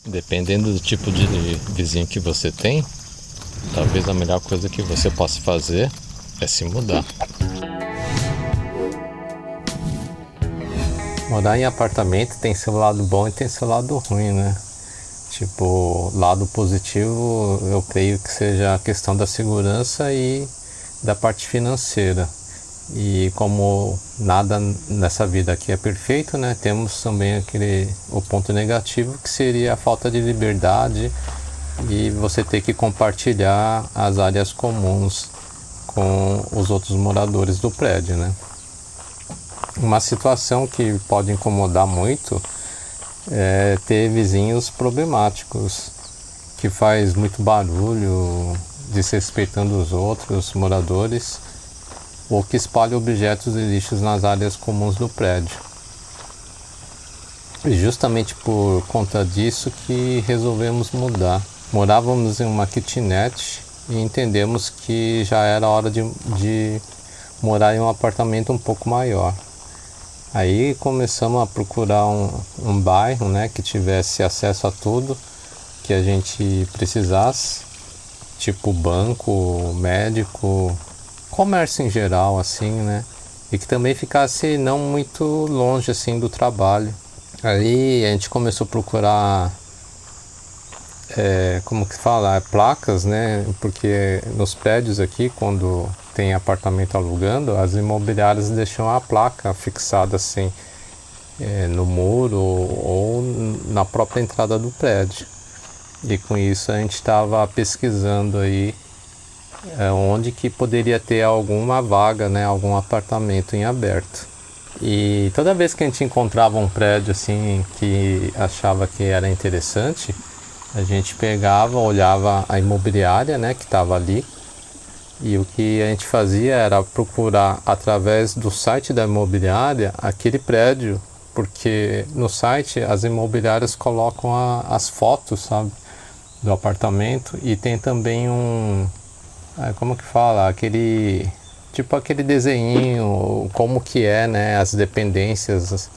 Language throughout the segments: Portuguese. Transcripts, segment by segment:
Dependendo do tipo de vizinho que você tem, talvez a melhor coisa que você possa fazer é se mudar. Morar em apartamento tem seu lado bom e tem seu lado ruim, né? Tipo, lado positivo eu creio que seja a questão da segurança e da parte financeira. E como nada nessa vida aqui é perfeito, né? Temos também o ponto negativo, que seria a falta de liberdade e você ter que compartilhar as áreas comuns com os outros moradores do prédio, né? Uma situação que pode incomodar muito é ter vizinhos problemáticos, que faz muito barulho, desrespeitando os outros moradores, ou que espalha objetos e lixos nas áreas comuns do prédio. E justamente por conta disso que resolvemos mudar. Morávamos em uma kitnet e entendemos que já era hora de morar em um apartamento um pouco maior. Aí começamos a procurar um bairro, né, que tivesse acesso a tudo que a gente precisasse, tipo banco, médico, comércio em geral, assim, né, e que também ficasse não muito longe, assim, do trabalho. Aí a gente começou a procurar, como que fala, placas, né, porque nos prédios aqui, quando tem apartamento alugando, as imobiliárias deixam a placa fixada assim no muro ou na própria entrada do prédio. E com isso a gente estava pesquisando aí onde que poderia ter alguma vaga, né, algum apartamento em aberto. E toda vez que a gente encontrava um prédio assim que achava que era interessante, a gente pegava, olhava a imobiliária, né, que estava ali. E o que a gente fazia era procurar através do site da imobiliária aquele prédio, porque no site as imobiliárias colocam as fotos, sabe, do apartamento, e tem também como que fala, aquele desenho, como que é, né, as dependências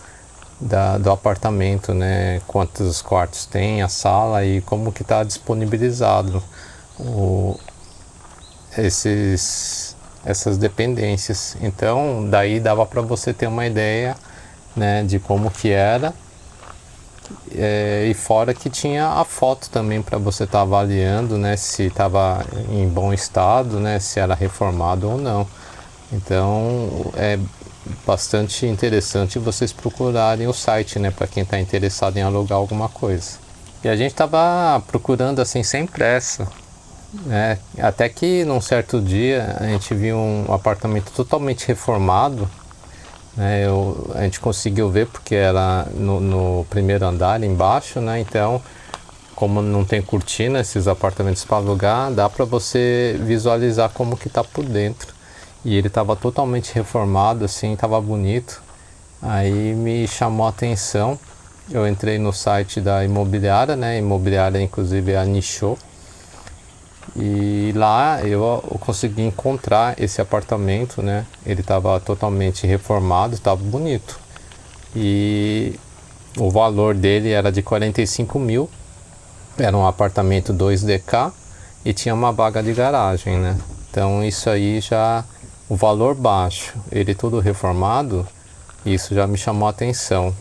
do apartamento, né, quantos quartos tem, a sala e como que está disponibilizado essas dependências. Então daí dava para você ter uma ideia, né, de como que era, e fora que tinha a foto também para você estar avaliando, né, se estava em bom estado, né, se era reformado ou não. Então é bastante interessante vocês procurarem o site, né, para quem está interessado em alugar alguma coisa. E a gente estava procurando assim sem pressa, até que num certo dia a gente viu um apartamento totalmente reformado, né, a gente conseguiu ver porque era no primeiro andar embaixo, né, então como não tem cortina esses apartamentos para alugar, dá para você visualizar como que está por dentro. E ele estava totalmente reformado, assim, estava bonito. Aí me chamou a atenção, eu entrei no site da imobiliária, né, a imobiliária inclusive é a Nichô. E lá eu consegui encontrar esse apartamento, né? Ele estava totalmente reformado, estava bonito. E o valor dele era de 45 mil. Era um apartamento 2DK e tinha uma vaga de garagem, né? Então isso aí já, o valor baixo, ele todo reformado, isso já me chamou a atenção.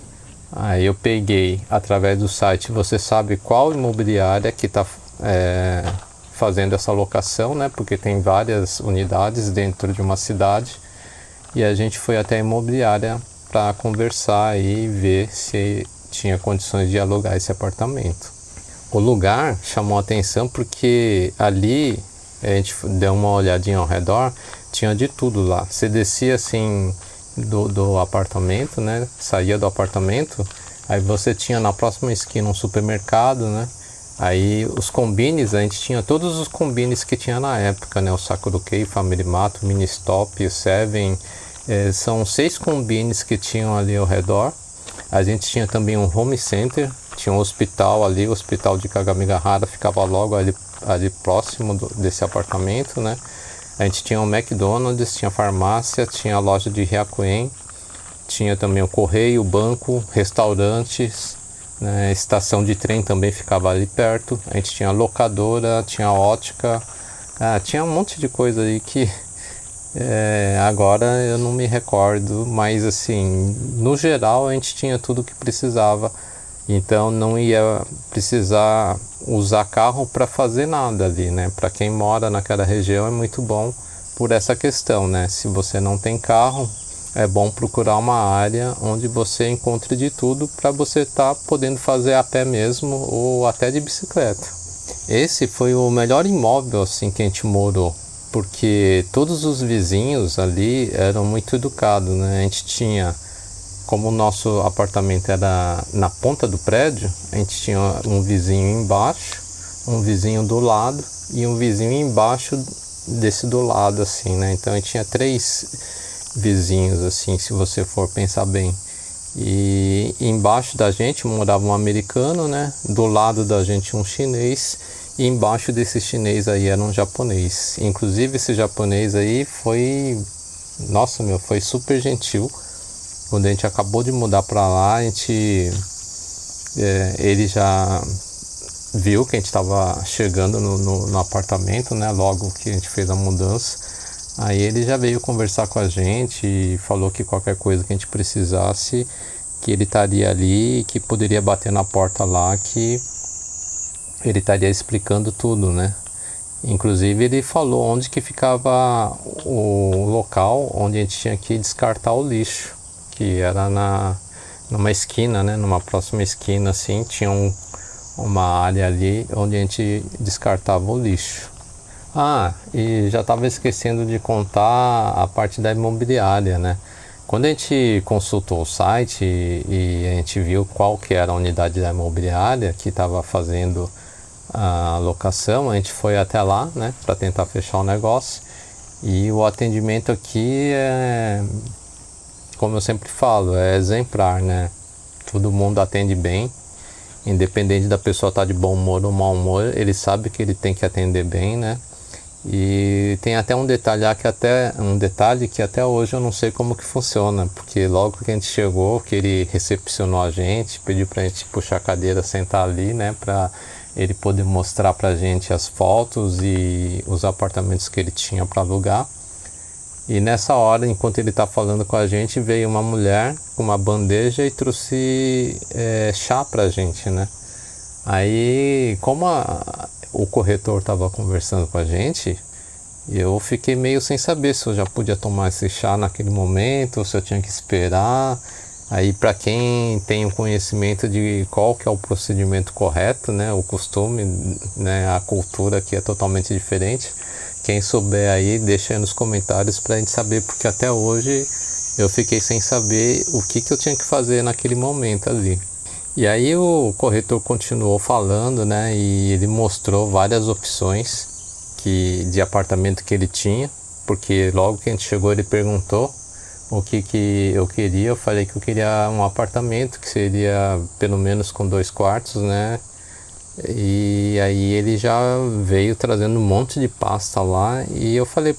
Aí eu peguei através do site, você sabe qual imobiliária que está fazendo essa locação, né? Porque tem várias unidades dentro de uma cidade, e a gente foi até a imobiliária para conversar e ver se tinha condições de alugar esse apartamento. O lugar chamou a atenção porque ali a gente deu uma olhadinha ao redor, tinha de tudo lá. Você descia assim do apartamento, né? Saía do apartamento, aí você tinha na próxima esquina um supermercado, né? Aí os combines, a gente tinha todos os combines que tinha na época, né? O Sakura Kei, Family Mart, Ministop, Seven, são 6 combines que tinham ali ao redor. A gente tinha também um home center, tinha um hospital ali, o hospital de Kagamigahara ficava logo ali próximo desse apartamento, né? A gente tinha um McDonald's, tinha farmácia, tinha a loja de Hyakuen, tinha também o correio, banco, restaurantes, né? Estação de trem também ficava ali perto. A gente tinha locadora, tinha ótica, tinha um monte de coisa aí que agora eu não me recordo, mas assim, no geral a gente tinha tudo que precisava. Então não ia precisar usar carro para fazer nada ali, né? Para quem mora naquela região é muito bom por essa questão, né? Se você não tem carro, é bom procurar uma área onde você encontre de tudo para você estar podendo fazer a pé mesmo ou até de bicicleta. Esse foi o melhor imóvel assim que a gente morou, porque todos os vizinhos ali eram muito educados, né? A gente tinha, como o nosso apartamento era na ponta do prédio, a gente tinha um vizinho embaixo, um vizinho do lado e um vizinho embaixo desse do lado, assim, né? Então a gente tinha 3 vizinhos, assim, se você for pensar bem. E embaixo da gente morava um americano, né? Do lado da gente um chinês e embaixo desse chinês aí era um japonês. Inclusive esse japonês aí foi, nossa, foi super gentil. Quando a gente acabou de mudar para lá, ele já viu que a gente estava chegando no apartamento, né? Logo que a gente fez a mudança. Aí ele já veio conversar com a gente e falou que qualquer coisa que a gente precisasse, que ele estaria ali, que poderia bater na porta lá, que ele estaria explicando tudo, né? Inclusive ele falou onde que ficava o local onde a gente tinha que descartar o lixo, que era numa esquina, né? Numa próxima esquina, assim, tinha uma área ali onde a gente descartava o lixo. E já estava esquecendo de contar a parte da imobiliária, né? Quando a gente consultou o site e a gente viu qual que era a unidade da imobiliária que estava fazendo a locação, a gente foi até lá, né, para tentar fechar o negócio. E o atendimento aqui como eu sempre falo, é exemplar, né? Todo mundo atende bem, independente da pessoa estar de bom humor ou mau humor, ele sabe que ele tem que atender bem, né? E tem até um detalhe que até hoje eu não sei como que funciona, porque logo que a gente chegou, que ele recepcionou a gente, pediu pra gente puxar a cadeira, sentar ali, né, pra ele poder mostrar pra gente as fotos e os apartamentos que ele tinha para alugar. E nessa hora, enquanto ele tá falando com a gente, veio uma mulher com uma bandeja e trouxe chá pra gente, né? Aí, como o corretor estava conversando com a gente, eu fiquei meio sem saber se eu já podia tomar esse chá naquele momento, ou se eu tinha que esperar. Aí, para quem tem o conhecimento de qual que é o procedimento correto, né, o costume, né, a cultura aqui é totalmente diferente. Quem souber aí, deixa aí nos comentários para a gente saber, porque até hoje eu fiquei sem saber o que eu tinha que fazer naquele momento ali. E aí o corretor continuou falando, né, e ele mostrou várias opções de apartamento que ele tinha, porque logo que a gente chegou ele perguntou o que eu queria. Eu falei que eu queria um apartamento que seria pelo menos com 2 quartos, né, e aí ele já veio trazendo um monte de pasta lá, e eu falei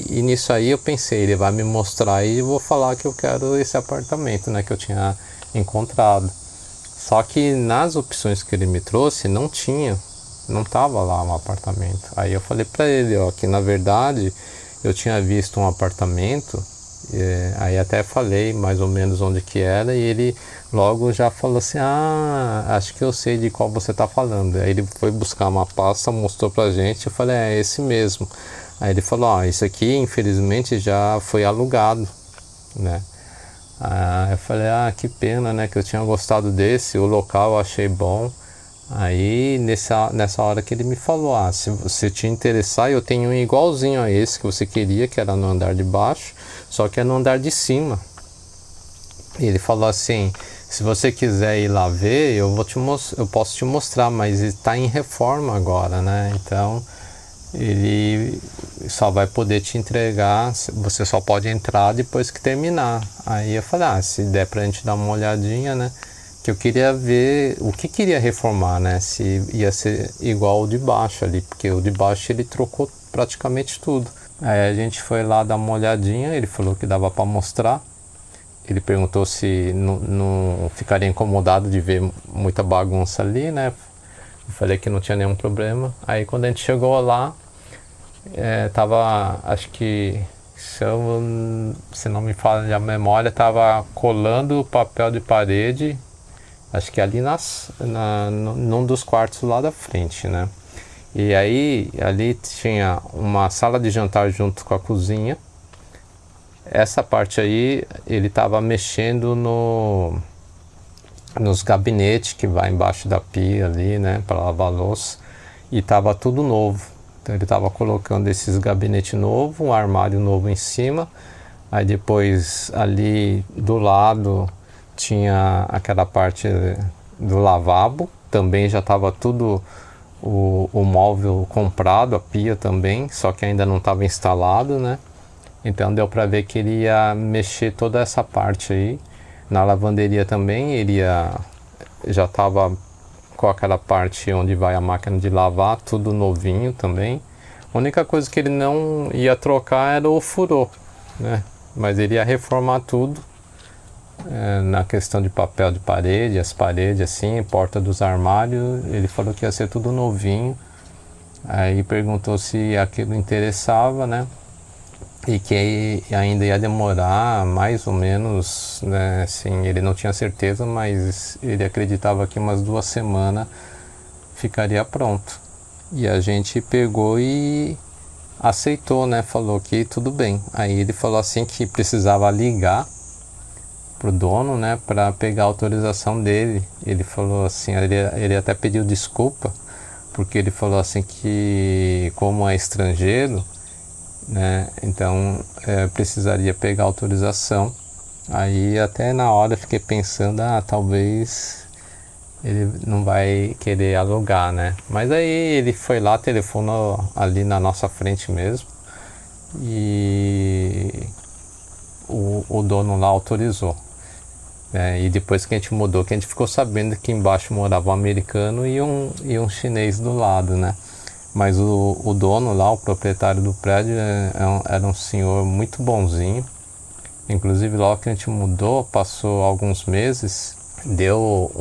e nisso aí eu pensei, ele vai me mostrar e eu vou falar que eu quero esse apartamento, né, que eu tinha encontrado. Só que nas opções que ele me trouxe não tava lá um apartamento. Aí eu falei pra ele, ó, que na verdade eu tinha visto um apartamento, aí até falei mais ou menos onde que era, e ele logo já falou assim, acho que eu sei de qual você tá falando. Aí ele foi buscar uma pasta, mostrou pra gente, eu falei, é esse mesmo. Aí ele falou, isso aqui infelizmente já foi alugado, né? Eu falei, que pena, né, que eu tinha gostado desse, o local eu achei bom. Aí nessa hora que ele me falou, se você te interessar, eu tenho um igualzinho a esse que você queria, que era no andar de baixo, só que é no andar de cima. E ele falou assim, se você quiser ir lá ver, eu posso te mostrar, mas está em reforma agora, né, então ele só vai poder te entregar, você só pode entrar depois que terminar. Aí eu falei, se der pra gente dar uma olhadinha, né, que eu queria ver o que queria reformar, né, se ia ser igual o de baixo ali, porque o de baixo ele trocou praticamente tudo. Aí a gente foi lá dar uma olhadinha, ele falou que dava pra mostrar, ele perguntou se não ficaria incomodado de ver muita bagunça ali, né? Eu falei que não tinha nenhum problema. Aí quando a gente chegou lá, tava, acho que, se não me falha a memória, tava colando o papel de parede, acho que ali num dos quartos lá da frente, né? E aí ali tinha uma sala de jantar junto com a cozinha. Essa parte aí ele estava mexendo nos gabinetes que vai embaixo da pia ali, né, para lavar a louça, e estava tudo novo. Então ele estava colocando esses gabinetes novos, um armário novo em cima. Aí depois ali do lado tinha aquela parte do lavabo, também já estava tudo o móvel comprado, a pia também, só que ainda não estava instalado, né? Então deu para ver que ele ia mexer toda essa parte aí. Na lavanderia também ele já estava com aquela parte onde vai a máquina de lavar, tudo novinho também. A única coisa que ele não ia trocar era o furô, né? Mas ele ia reformar tudo, na questão de papel de parede, as paredes assim, porta dos armários, ele falou que ia ser tudo novinho. Aí perguntou se aquilo interessava, né? E que ainda ia demorar mais ou menos, né? Assim, ele não tinha certeza, mas ele acreditava que umas 2 semanas ficaria pronto. E a gente pegou e aceitou, né? Falou que tudo bem. Aí ele falou assim que precisava ligar pro dono, né? Para pegar a autorização dele. Ele falou assim, ele até pediu desculpa, porque ele falou assim que como é estrangeiro, né? Então precisaria pegar autorização. Aí até na hora eu fiquei pensando, talvez ele não vai querer alugar, né? Mas aí ele foi lá, telefonou ali na nossa frente mesmo, e o dono lá autorizou. E depois que a gente mudou, que a gente ficou sabendo que embaixo morava um americano e um chinês do lado, né? Mas o dono lá, o proprietário do prédio, era um senhor muito bonzinho. Inclusive logo que a gente mudou, passou alguns meses, deu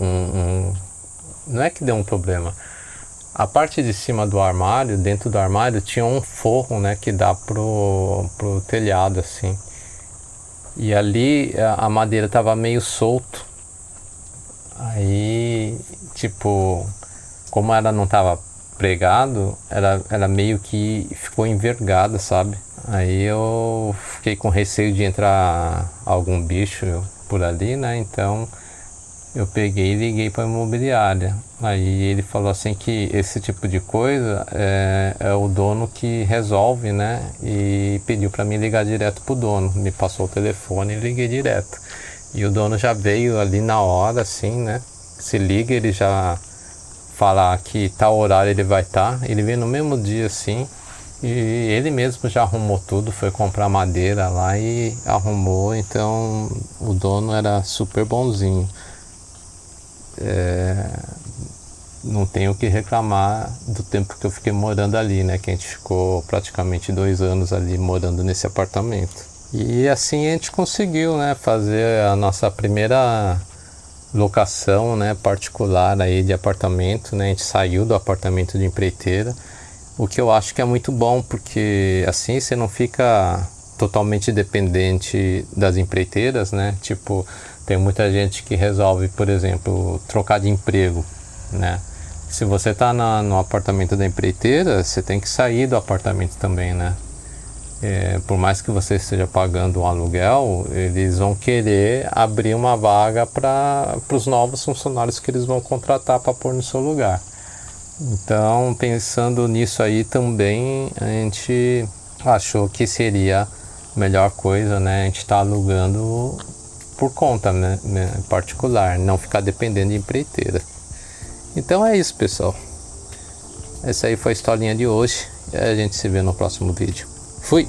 não é que deu um problema. A parte de cima do armário, dentro do armário, tinha um forro, né, que dá pro telhado, assim. E ali a madeira tava meio solto. Aí, tipo, como ela não tava pregado, ela meio que ficou envergada, sabe? Aí eu fiquei com receio de entrar algum bicho por ali, né? Então eu peguei e liguei para a imobiliária. Aí ele falou assim que esse tipo de coisa é o dono que resolve, né? E pediu para mim ligar direto pro dono. Me passou o telefone e liguei direto. E o dono já veio ali na hora, assim, né? Se liga, ele já fala que tal horário ele vai estar. Ele veio no mesmo dia, assim. E ele mesmo já arrumou tudo, foi comprar madeira lá e arrumou. Então o dono era super bonzinho. Não tenho o que reclamar do tempo que eu fiquei morando ali, né? Que a gente ficou praticamente 2 anos ali morando nesse apartamento. E assim a gente conseguiu, né, fazer a nossa primeira locação, né, particular aí de apartamento, né? A gente saiu do apartamento de empreiteira, o que eu acho que é muito bom, porque assim você não fica totalmente dependente das empreiteiras, né? Tipo, tem muita gente que resolve, por exemplo, trocar de emprego, né? Se você está no apartamento da empreiteira, você tem que sair do apartamento também, né? Por mais que você esteja pagando um aluguel, eles vão querer abrir uma vaga para os novos funcionários que eles vão contratar para pôr no seu lugar. Então, pensando nisso aí também, a gente achou que seria a melhor coisa, né? A gente está alugando por conta, né, particular, não ficar dependendo de empreiteira. Então é isso, pessoal. Essa aí foi a historinha de hoje e a gente se vê no próximo vídeo. Fui!